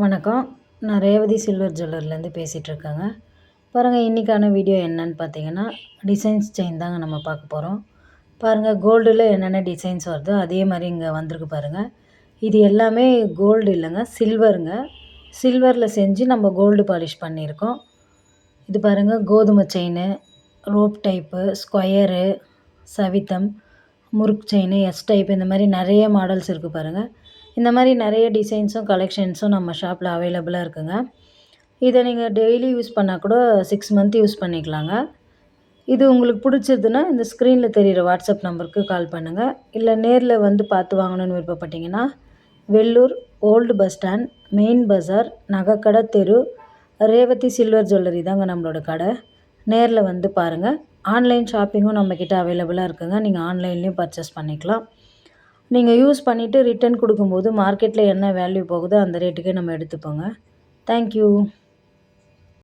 வணக்கம். நான் ரேவதி சில்வர் ஜுவல்லர்லேருந்து பேசிகிட்ருக்கேங்க. பாருங்கள், இன்றைக்கான வீடியோ என்னன்னு பார்த்தீங்கன்னா, டிசைன்ஸ் செயின் தாங்க நம்ம பார்க்க போகிறோம். பாருங்கள், கோல்டில் என்னென்ன டிசைன்ஸ் வருதோ அதே மாதிரி இங்கே வந்திருக்கு பாருங்கள். இது எல்லாமே கோல்டு இல்லைங்க, சில்வருங்க. சில்வரில் செஞ்சு நம்ம கோல்டு பாலிஷ் பண்ணியிருக்கோம். இது பாருங்கள், கோதுமை செயின், ரோப் டைப்பு, ஸ்கொயரு, சவித்தம், முறுக்கு செயின், எஸ் டைப், இந்த மாதிரி நிறைய மாடல்ஸ் இருக்குது பாருங்கள். இந்த மாதிரி நிறைய டிசைன்ஸும் கலெக்ஷன்ஸும் நம்ம ஷாப்பில் அவைலபிளாக இருக்குங்க. இதை நீங்கள் டெய்லி யூஸ் பண்ணால் கூட 6 மந்த் யூஸ் பண்ணிக்கலாங்க. இது உங்களுக்கு பிடிச்சதுன்னா இந்த ஸ்க்ரீனில் தெரிகிற வாட்ஸ்அப் நம்பருக்கு கால் பண்ணுங்கள். இல்லை நேரில் வந்து பார்த்து வாங்கணுன்னு விருப்பப்பட்டீங்கன்னா, Vellur old bus stand, main bazaar, நகைக்கடை தெரு, ரேவதி சில்வர் ஜுவல்லரி தாங்க நம்மளோட கடை. நேரில் வந்து பாருங்கள். ஆன்லைன் ஷாப்பிங்கும் நம்மக்கிட்ட அவைலபிளாக இருக்குங்க. நீங்கள் ஆன்லைன்லேயும் பர்ச்சேஸ் பண்ணிக்கலாம். நீங்கள் யூஸ் பண்ணிவிட்டு ரிட்டர்ன் கொடுக்கும்போது மார்க்கெட்டில் என்ன வேல்யூ போகுதோ அந்த ரேட்டுக்கே நம்ம எடுத்துப்போங்க. தேங்க்யூ.